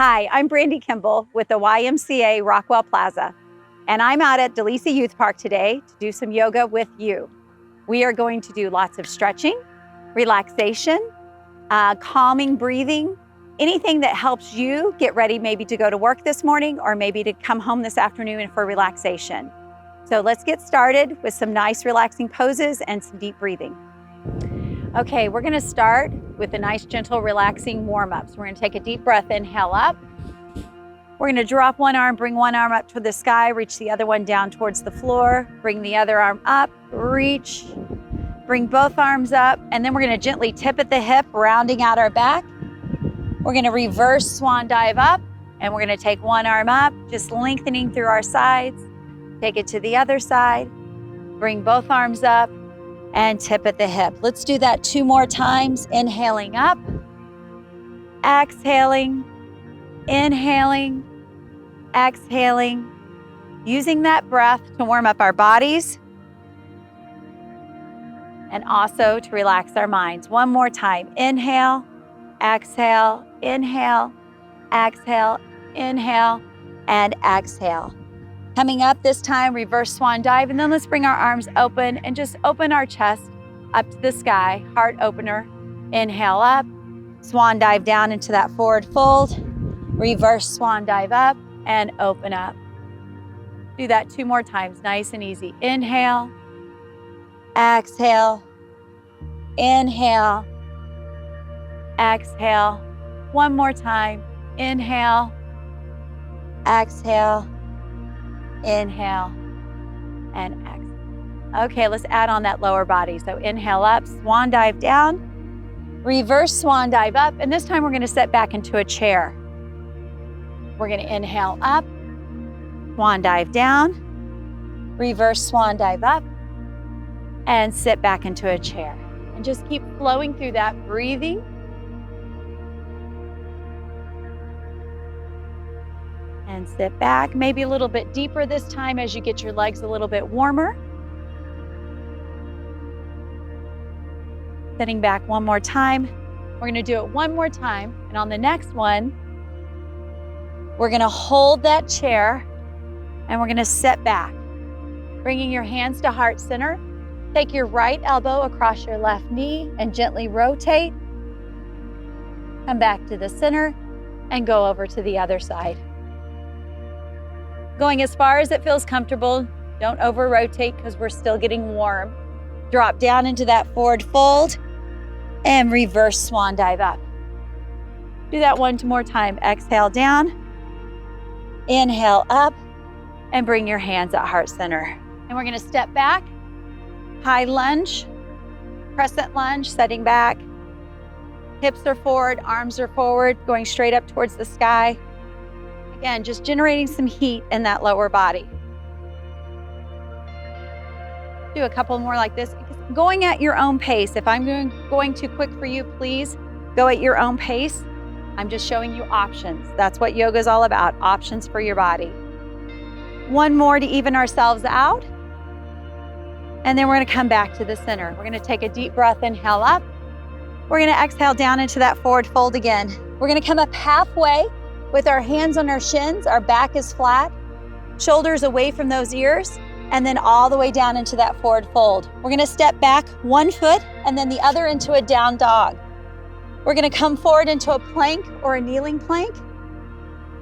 Hi, I'm Brandi Kimball with the YMCA Rockwell Plaza, and I'm out at DeLisi Youth Park today to do some yoga with you. We are going to do lots of stretching, relaxation, calming breathing, anything that helps you get ready maybe to go to work this morning or maybe to come home this afternoon for relaxation. So let's get started with some nice relaxing poses and some deep breathing. Okay, we're gonna start with a nice, gentle, relaxing warm-up. So we're gonna take a deep breath, inhale up. We're gonna drop one arm, bring one arm up to the sky, reach the other one down towards the floor, bring the other arm up, reach, bring both arms up, and then we're gonna gently tip at the hip, rounding out our back. We're gonna reverse swan dive up, and we're gonna take one arm up, just lengthening through our sides. Take it to the other side, bring both arms up, and tip at the hip. Let's do that 2 more times. Inhaling up, exhaling, inhaling, exhaling, using that breath to warm up our bodies and also to relax our minds. One more time. Inhale, exhale, inhale, exhale, inhale, and exhale. Coming up this time, reverse swan dive, and then let's bring our arms open and just open our chest up to the sky, heart opener. Inhale up, swan dive down into that forward fold, reverse swan dive up and open up. Do that 2 more times, nice and easy. Inhale, exhale, inhale, exhale. One more time, inhale, exhale, inhale, and exhale. Okay, let's add on that lower body. So inhale up, swan dive down, reverse swan dive up, and this time we're gonna set back into a chair. We're gonna inhale up, swan dive down, reverse swan dive up, and sit back into a chair. And just keep flowing through that, breathing. And sit back, maybe a little bit deeper this time as you get your legs a little bit warmer. Sitting back one more time. We're gonna do it one more time, and on the next one, we're gonna hold that chair and we're gonna sit back. Bringing your hands to heart center. Take your right elbow across your left knee and gently rotate. Come back to the center and go over to the other side. Going as far as it feels comfortable. Don't over rotate because we're still getting warm. Drop down into that forward fold and reverse swan dive up. Do that 1 more time. Exhale down, inhale up, and bring your hands at heart center. And we're gonna step back, high lunge, crescent lunge, setting back. Hips are forward, arms are forward, going straight up towards the sky. Again, just generating some heat in that lower body. Do a couple more like this. Going at your own pace. If I'm going too quick for you, please go at your own pace. I'm just showing you options. That's what yoga is all about, options for your body. 1 more to even ourselves out. And then we're gonna come back to the center. We're gonna take a deep breath, inhale up. We're gonna exhale down into that forward fold again. We're gonna come up halfway with our hands on our shins, our back is flat, shoulders away from those ears, and then all the way down into that forward fold. We're gonna step back 1 foot and then the other into a down dog. We're gonna come forward into a plank or a kneeling plank,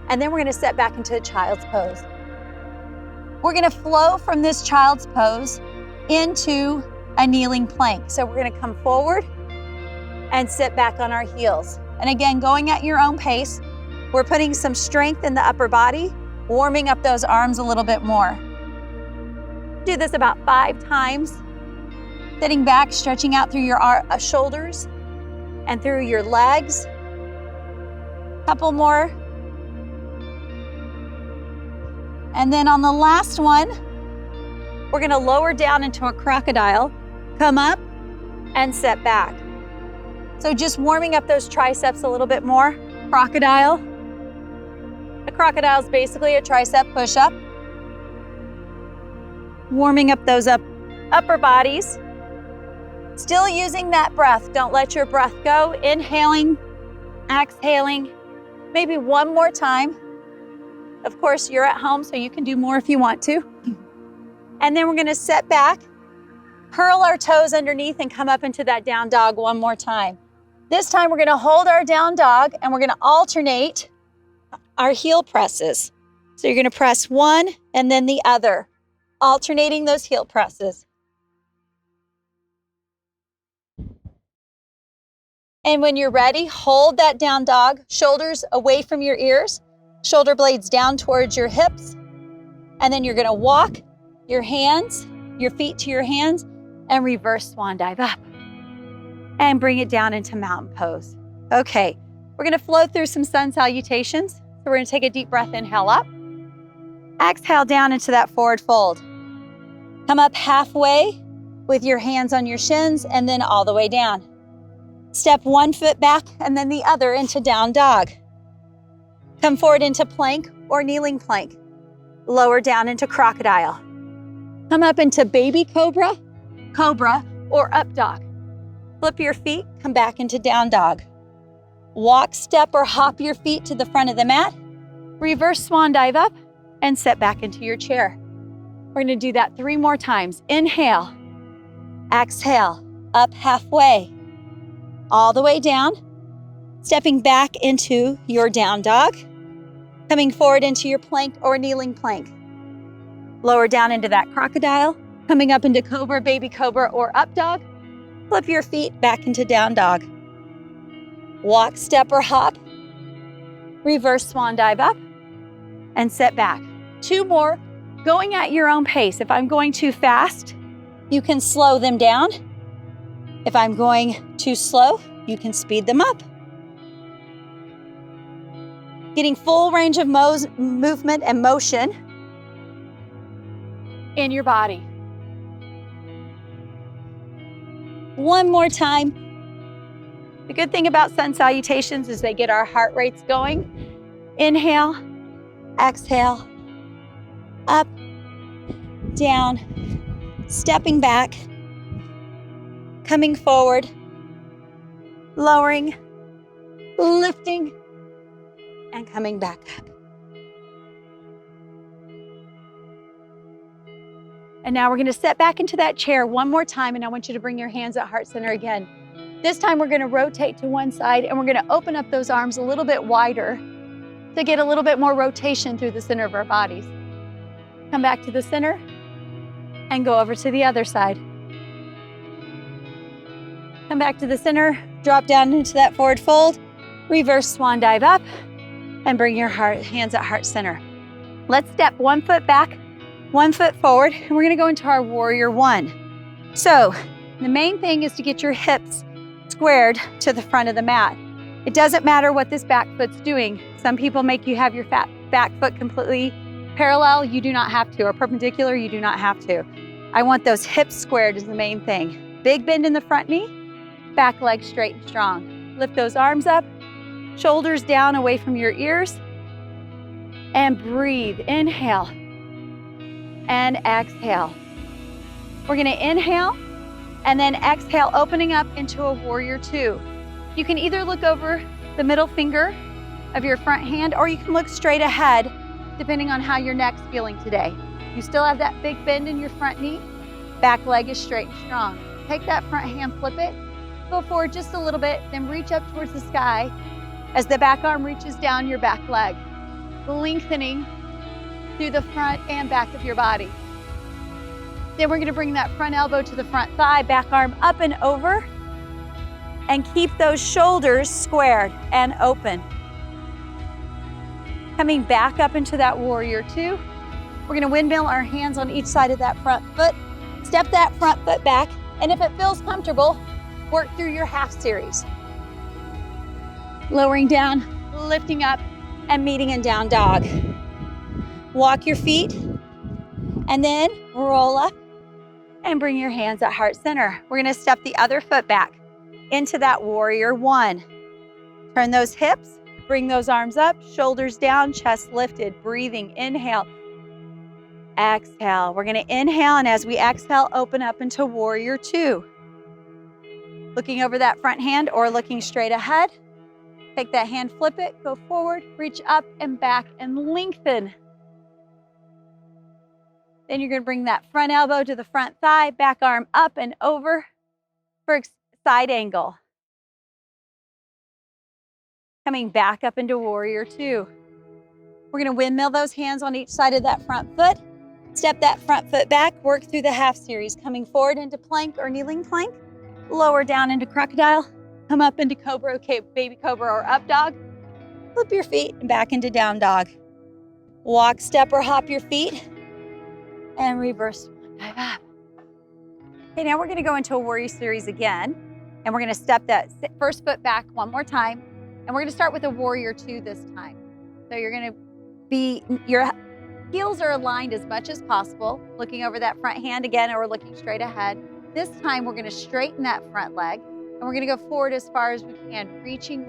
and then we're gonna step back into a child's pose. We're gonna flow from this child's pose into a kneeling plank. So we're gonna come forward and sit back on our heels. And again, going at your own pace, we're putting some strength in the upper body, warming up those arms a little bit more. Do this about 5 times. Sitting back, stretching out through your shoulders and through your legs. Couple more. And then on the last one, we're gonna lower down into a crocodile, come up and sit back. So just warming up those triceps a little bit more. Crocodile. A crocodile is basically a tricep push-up. Warming up those upper bodies. Still using that breath. Don't let your breath go. Inhaling, exhaling, Maybe one more time. Of course, you're at home, so you can do more if you want to. And then we're gonna sit back, curl our toes underneath and come up into that down dog one more time. This time we're gonna hold our down dog and we're gonna alternate our heel presses. So you're gonna press one and then the other, alternating those heel presses. And when you're ready, hold that down dog, shoulders away from your ears, shoulder blades down towards your hips. And then you're gonna walk your hands, your feet to your hands, and reverse swan dive up. And bring it down into mountain pose. Okay, we're gonna flow through some sun salutations. So we're gonna take a deep breath, inhale up. Exhale down into that forward fold. Come up halfway with your hands on your shins and then all the way down. Step one foot back and then the other into down dog. Come forward into plank or kneeling plank. Lower down into crocodile. Come up into baby cobra, cobra, or up dog. Flip your feet, come back into down dog. Walk, step, or hop your feet to the front of the mat. Reverse swan dive up and sit back into your chair. We're gonna do that 3 more times. Inhale, exhale, up halfway, all the way down, stepping back into your down dog, coming forward into your plank or kneeling plank. Lower down into that crocodile, coming up into cobra, baby cobra, or up dog. Flip your feet back into down dog. Walk, step, or hop. Reverse swan dive up and sit back. 2 more, going at your own pace. If I'm going too fast, you can slow them down. If I'm going too slow, you can speed them up. Getting full range of movement and motion in your body. 1 more time. The good thing about sun salutations is they get our heart rates going. Inhale, exhale, up, down, stepping back, coming forward, lowering, lifting, and coming back up. And now we're gonna step back into that chair 1 more time, and I want you to bring your hands at heart center again. This time we're gonna rotate to one side and we're gonna open up those arms a little bit wider to get a little bit more rotation through the center of our bodies. Come back to the center and go over to the other side. Come back to the center, drop down into that forward fold, reverse swan dive up, and bring your hands at heart center. Let's step 1 foot back, 1 foot forward, and we're gonna go into our warrior 1. So the main thing is to get your hips squared to the front of the mat. It doesn't matter what this back foot's doing. Some people make you have your back foot completely parallel. You do not have to, or perpendicular, you do not have to. I want those hips squared is the main thing. Big bend in the front knee, back leg straight and strong. Lift those arms up, shoulders down away from your ears, and breathe. Inhale and exhale. We're gonna inhale and then exhale, opening up into a warrior 2. You can either look over the middle finger of your front hand or you can look straight ahead, depending on how your neck's feeling today. You still have that big bend in your front knee, back leg is straight and strong. Take that front hand, flip it, go forward just a little bit, then reach up towards the sky as the back arm reaches down your back leg, lengthening through the front and back of your body. Then we're gonna bring that front elbow to the front thigh, back arm up and over, and keep those shoulders squared and open. Coming back up into that warrior 2. We're gonna windmill our hands on each side of that front foot, step that front foot back, and if it feels comfortable, work through your half series. Lowering down, lifting up, and meeting in down dog. Walk your feet, and then roll up and bring your hands at heart center. We're gonna step the other foot back into that warrior 1. Turn those hips, bring those arms up, shoulders down, chest lifted, breathing. Inhale, exhale. We're gonna inhale, and as we exhale, open up into warrior 2. Looking over that front hand or looking straight ahead. Take that hand, flip it, go forward, reach up and back and lengthen. Then you're gonna bring that front elbow to the front thigh, back arm up and over for side angle. Coming back up into warrior two. We're gonna windmill those hands on each side of that front foot. Step that front foot back, work through the half series, coming forward into plank or kneeling plank, lower down into crocodile, come up into cobra, okay, baby cobra or up dog, flip your feet and back into down dog. Walk, step, or hop your feet, and reverse swan dive up. Okay, now we're gonna go into a warrior series again, and we're gonna step that first foot back one more time, and we're gonna start with a warrior two this time. So you're gonna be, your heels are aligned as much as possible, looking over that front hand again, or looking straight ahead. This time we're gonna straighten that front leg, and we're gonna go forward as far as we can, reaching,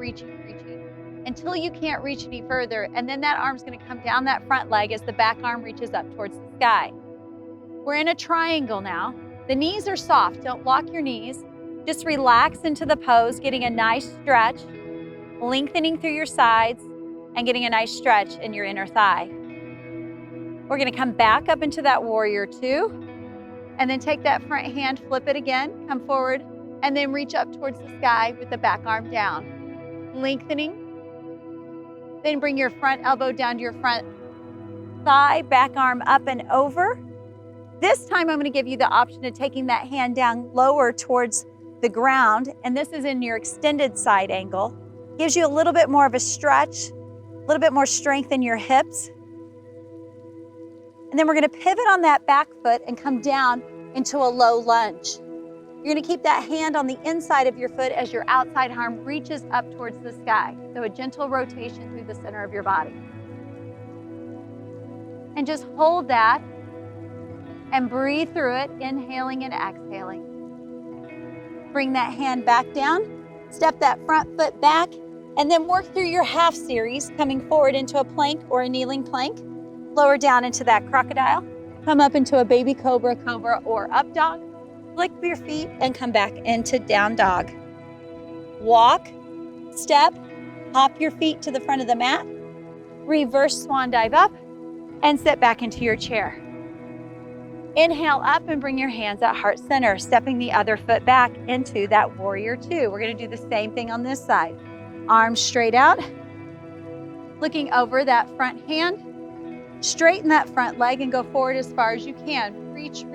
until you can't reach any further, and then that arm's gonna come down that front leg as the back arm reaches up towards the sky. We're in a triangle now. The knees are soft, don't lock your knees. Just relax into the pose, getting a nice stretch, lengthening through your sides, and getting a nice stretch in your inner thigh. We're gonna come back up into that warrior two, and then take that front hand, flip it again, come forward, and then reach up towards the sky with the back arm down. Lengthening. Then bring your front elbow down to your front thigh, back arm up and over. This time I'm gonna give you the option of taking that hand down lower towards the ground, and this is in your extended side angle. Gives you a little bit more of a stretch, a little bit more strength in your hips. And then we're gonna pivot on that back foot and come down into a low lunge. You're gonna keep that hand on the inside of your foot as your outside arm reaches up towards the sky. So a gentle rotation through the center of your body. And just hold that and breathe through it, inhaling and exhaling. Bring that hand back down, step that front foot back, and then work through your half series, coming forward into a plank or a kneeling plank, lower down into that crocodile, come up into a baby cobra, or up dog, flick your feet and come back into down dog. Walk, step, hop your feet to the front of the mat, reverse swan dive up, and sit back into your chair. Inhale up and bring your hands at heart center, stepping the other foot back into that warrior two. We're gonna do the same thing on this side. Arms straight out, looking over that front hand, straighten that front leg and go forward as far as you can. Reach.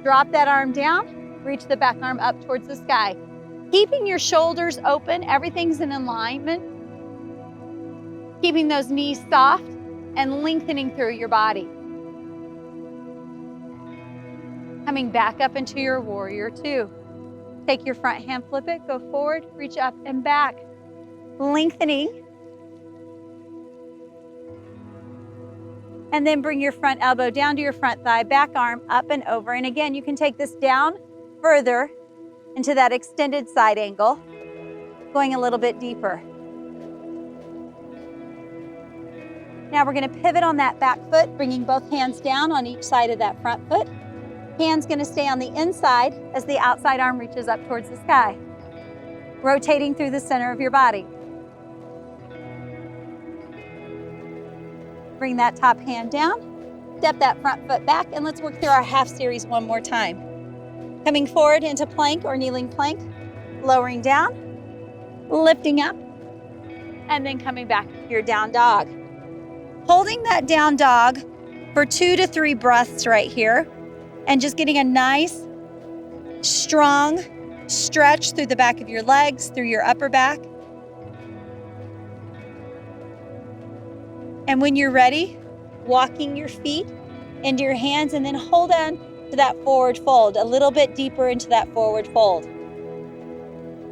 Drop that arm down, reach the back arm up towards the sky. Keeping your shoulders open, everything's in alignment. Keeping those knees soft and lengthening through your body. Coming back up into your warrior two. Take your front hand, flip it, go forward, reach up and back. Lengthening. And then bring your front elbow down to your front thigh, back arm up and over. And again, you can take this down further into that extended side angle, going a little bit deeper. Now we're gonna pivot on that back foot, bringing both hands down on each side of that front foot. Hand's gonna stay on the inside as the outside arm reaches up towards the sky, rotating through the center of your body. Bring that top hand down, step that front foot back, and let's work through our half series one more time. Coming forward into plank or kneeling plank, lowering down, lifting up, and then coming back to your down dog. Holding that down dog for 2 to 3 breaths right here, and just getting a nice, strong stretch through the back of your legs, through your upper back. And when you're ready, walking your feet into your hands, and then hold on to that forward fold, a little bit deeper into that forward fold.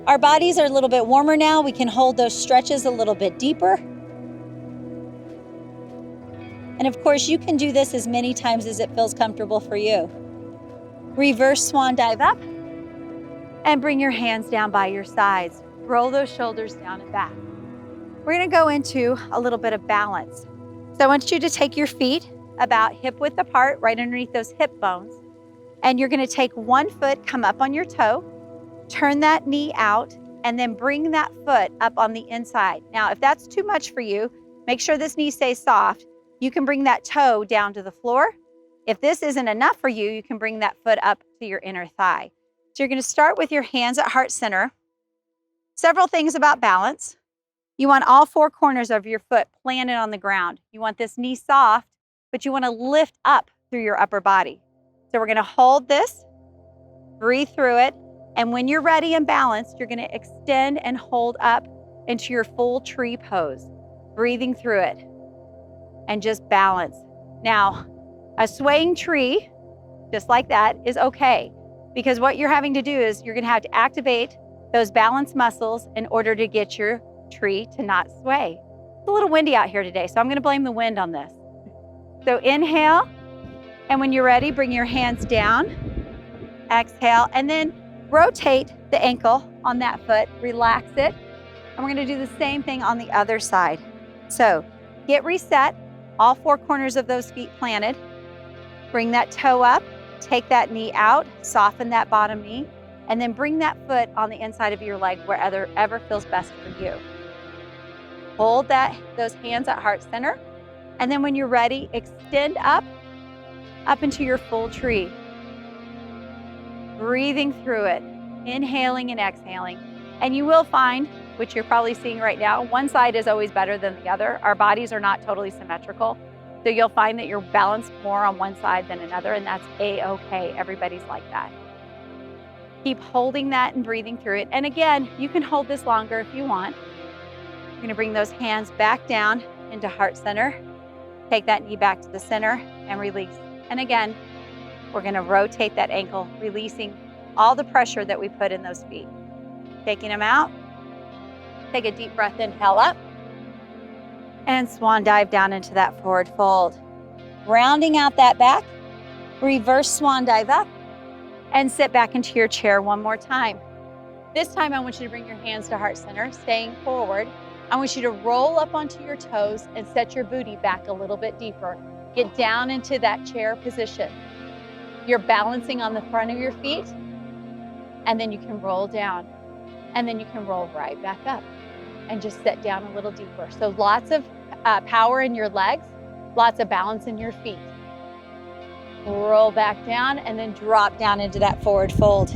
Our bodies are a little bit warmer now. We can hold those stretches a little bit deeper. And of course, you can do this as many times as it feels comfortable for you. Reverse swan dive up and bring your hands down by your sides. Roll those shoulders down and back. We're gonna go into a little bit of balance. So I want you to take your feet about hip width apart, right underneath those hip bones. And you're gonna take one foot, come up on your toe, turn that knee out, and then bring that foot up on the inside. Now, if that's too much for you, make sure this knee stays soft. You can bring that toe down to the floor. If this isn't enough for you, you can bring that foot up to your inner thigh. So you're going to start with your hands at heart center. Several things about balance. You want all four corners of your foot planted on the ground. You want this knee soft, but you want to lift up through your upper body. So we're going to hold this, breathe through it, and when you're ready and balanced, you're going to extend and hold up into your full tree pose, breathing through it, and just balance. Now, a swaying tree, just like that, is okay, because what you're having to do is you're going to have to activate those balance muscles in order to get your tree to not sway. It's a little windy out here today, so I'm going to blame the wind on this. So inhale, and when you're ready, bring your hands down. Exhale, and then rotate the ankle on that foot, relax it, and we're going to do the same thing on the other side. So get reset, all four corners of those feet planted. Bring that toe up, take that knee out, soften that bottom knee, and then bring that foot on the inside of your leg wherever feels best for you. Hold those hands at heart center, and then when you're ready, extend up into your full tree. Breathing through it, inhaling and exhaling. And you will find, which you're probably seeing right now, one side is always better than the other. Our bodies are not totally symmetrical. So you'll find that you're balanced more on one side than another, and that's A-okay. Everybody's like that. Keep holding that and breathing through it. And again, you can hold this longer if you want. You're gonna bring those hands back down into heart center. Take that knee back to the center and release. And again, we're gonna rotate that ankle, releasing all the pressure that we put in those feet. Taking them out. Take a deep breath, inhale up. And swan dive down into that forward fold. Rounding out that back, reverse swan dive up, and sit back into your chair one more time. This time I want you to bring your hands to heart center, staying forward. I want you to roll up onto your toes and set your booty back a little bit deeper. Get down into that chair position. You're balancing on the front of your feet, and then you can roll down, and then you can roll right back up and just sit down a little deeper. So lots of power in your legs, lots of balance in your feet. Roll back down and then drop down into that forward fold.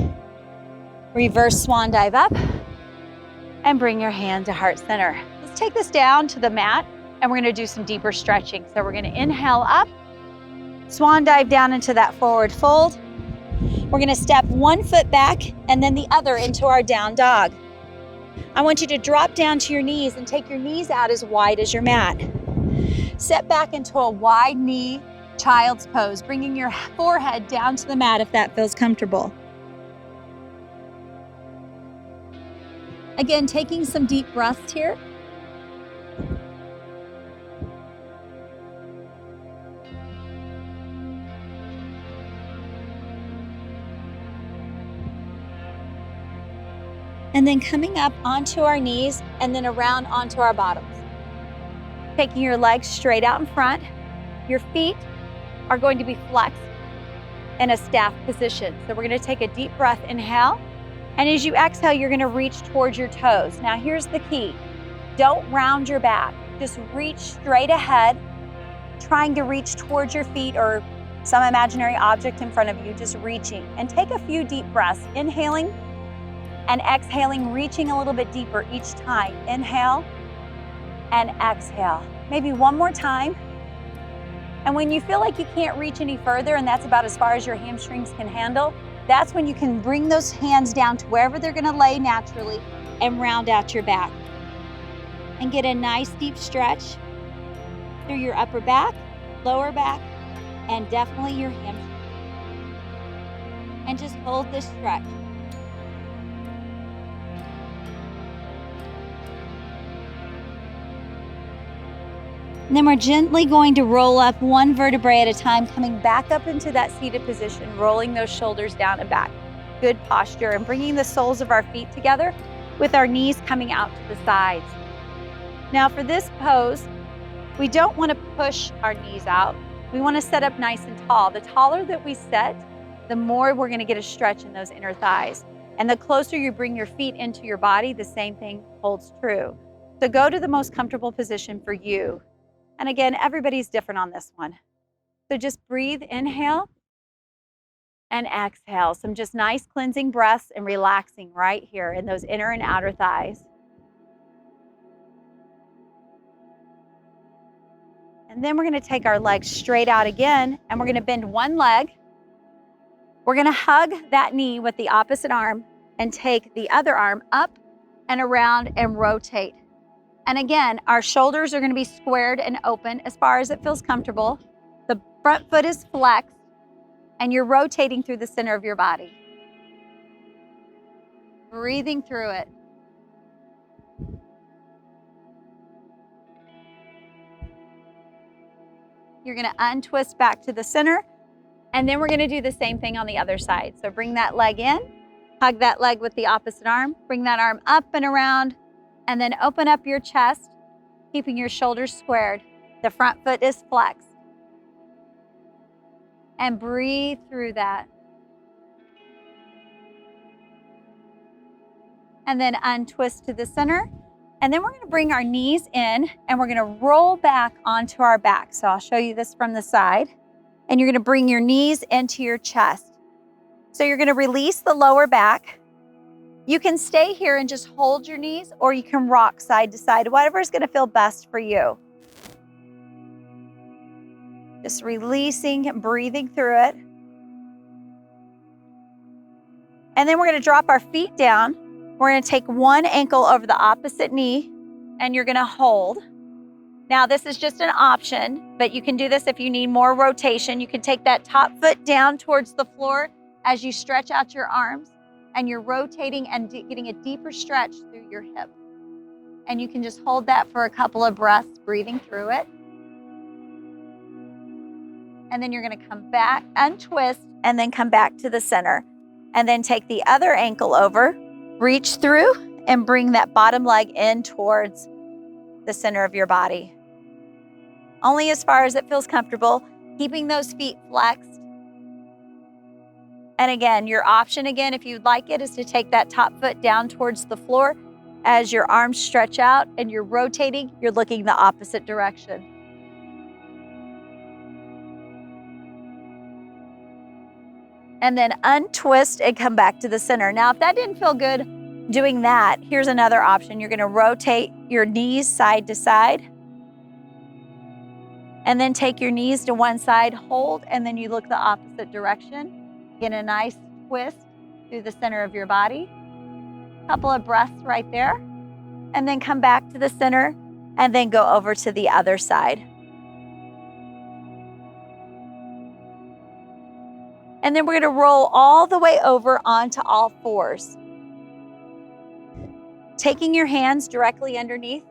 Reverse swan dive up and bring your hand to heart center. Let's take this down to the mat, and we're gonna do some deeper stretching. So we're gonna inhale up, swan dive down into that forward fold. We're gonna step one foot back and then the other into our down dog. I want you to drop down to your knees and take your knees out as wide as your mat. Step back into a wide knee child's pose, bringing your forehead down to the mat if that feels comfortable. Again, taking some deep breaths here. And then coming up onto our knees and then around onto our bottoms. Taking your legs straight out in front. Your feet are going to be flexed in a staff position. So we're going to take a deep breath, inhale. And as you exhale, you're going to reach towards your toes. Now here's the key. Don't round your back. Just reach straight ahead, trying to reach towards your feet or some imaginary object in front of you, just reaching. And take a few deep breaths, inhaling and exhaling, reaching a little bit deeper each time. Inhale and exhale. Maybe one more time. And when you feel like you can't reach any further, and that's about as far as your hamstrings can handle, that's when you can bring those hands down to wherever they're gonna lay naturally and round out your back. And get a nice deep stretch through your upper back, lower back, and definitely your hamstrings. And just hold this stretch. And then we're gently going to roll up one vertebrae at a time, coming back up into that seated position, rolling those shoulders down and back. Good posture, and bringing the soles of our feet together with our knees coming out to the sides. Now for this pose, we don't want to push our knees out. We want to set up nice and tall. The taller that we set, the more we're going to get a stretch in those inner thighs. And the closer you bring your feet into your body, the same thing holds true. So go to the most comfortable position for you. And again, everybody's different on this one. So just breathe, inhale and exhale. Some just nice cleansing breaths and relaxing right here in those inner and outer thighs. And then we're gonna take our legs straight out again, and we're gonna bend one leg. We're gonna hug that knee with the opposite arm and take the other arm up and around and rotate. And again, our shoulders are gonna be squared and open as far as it feels comfortable. The front foot is flexed, and you're rotating through the center of your body. Breathing through it. You're gonna untwist back to the center, and then we're gonna do the same thing on the other side. So bring that leg in, hug that leg with the opposite arm, bring that arm up and around, and then open up your chest, keeping your shoulders squared. The front foot is flexed. And breathe through that. And then untwist to the center. And then we're gonna bring our knees in and we're gonna roll back onto our back. So I'll show you this from the side. And you're gonna bring your knees into your chest. So you're gonna release the lower back. You can stay here and just hold your knees, or you can rock side to side, whatever is gonna feel best for you. Just releasing and breathing through it. And then we're gonna drop our feet down. We're gonna take one ankle over the opposite knee, and you're gonna hold. Now this is just an option, but you can do this if you need more rotation. You can take that top foot down towards the floor as you stretch out your arms, and you're rotating and getting a deeper stretch through your hip. And you can just hold that for a couple of breaths, breathing through it. And then you're gonna come back, untwist, and then come back to the center. And then take the other ankle over, reach through, and bring that bottom leg in towards the center of your body. Only as far as it feels comfortable, keeping those feet flexed. And again, your option again, if you'd like it, is to take that top foot down towards the floor. As your arms stretch out and you're rotating, you're looking the opposite direction. And then untwist and come back to the center. Now, if that didn't feel good doing that, here's another option. You're gonna rotate your knees side to side. And then take your knees to one side, hold, and then you look the opposite direction. Get a nice twist through the center of your body. Couple of breaths right there. And then come back to the center and then go over to the other side. And then we're gonna roll all the way over onto all fours. Taking your hands directly underneath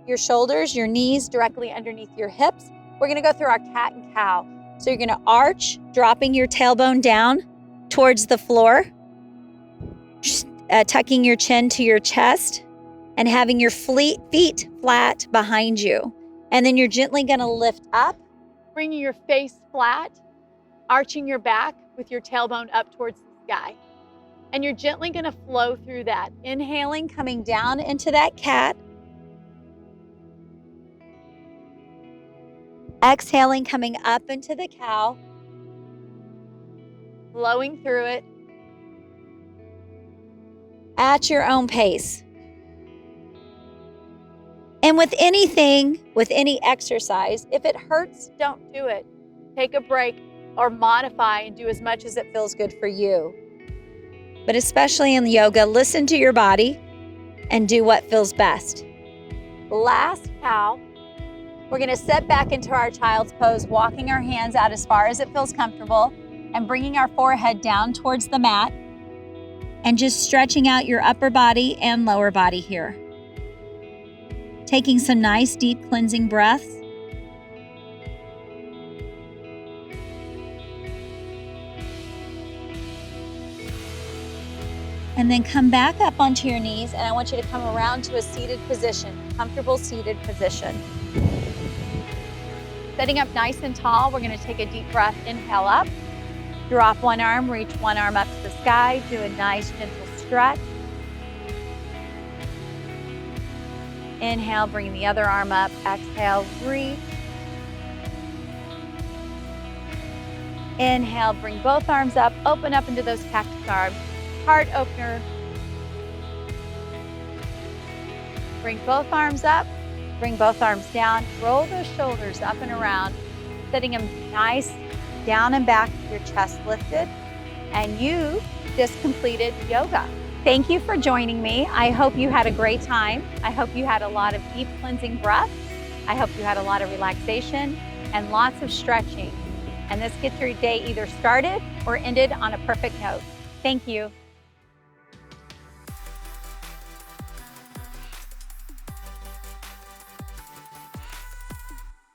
your shoulders, your knees directly underneath your hips. We're gonna go through our cat and cow. So you're gonna arch, dropping your tailbone down towards the floor, tucking your chin to your chest, and having your feet flat behind you. And then you're gently gonna lift up, bringing your face flat, arching your back with your tailbone up towards the sky. And you're gently gonna flow through that. Inhaling, coming down into that cat. Exhaling, coming up into the cow. Flowing through it at your own pace. And with anything, with any exercise, if it hurts, don't do it. Take a break or modify and do as much as it feels good for you. But especially in yoga, listen to your body and do what feels best. Last cow, we're gonna sit back into our child's pose, walking our hands out as far as it feels comfortable and bringing our forehead down towards the mat and just stretching out your upper body and lower body here. Taking some nice deep cleansing breaths. And then come back up onto your knees, and I want you to come around to a seated position, comfortable seated position. Sitting up nice and tall, we're gonna take a deep breath, inhale up. Drop one arm, reach one arm up to the sky, do a nice gentle stretch. Inhale, bring the other arm up. Exhale, reach. Inhale, bring both arms up. Open up into those cactus arms. Heart opener. Bring both arms up. Bring both arms down. Roll those shoulders up and around, sitting them nice down and back, your chest lifted. And you just completed yoga. Thank you for joining me. I hope you had a great time. I hope you had a lot of deep cleansing breath. I hope you had a lot of relaxation and lots of stretching. And this gets your day either started or ended on a perfect note. Thank you.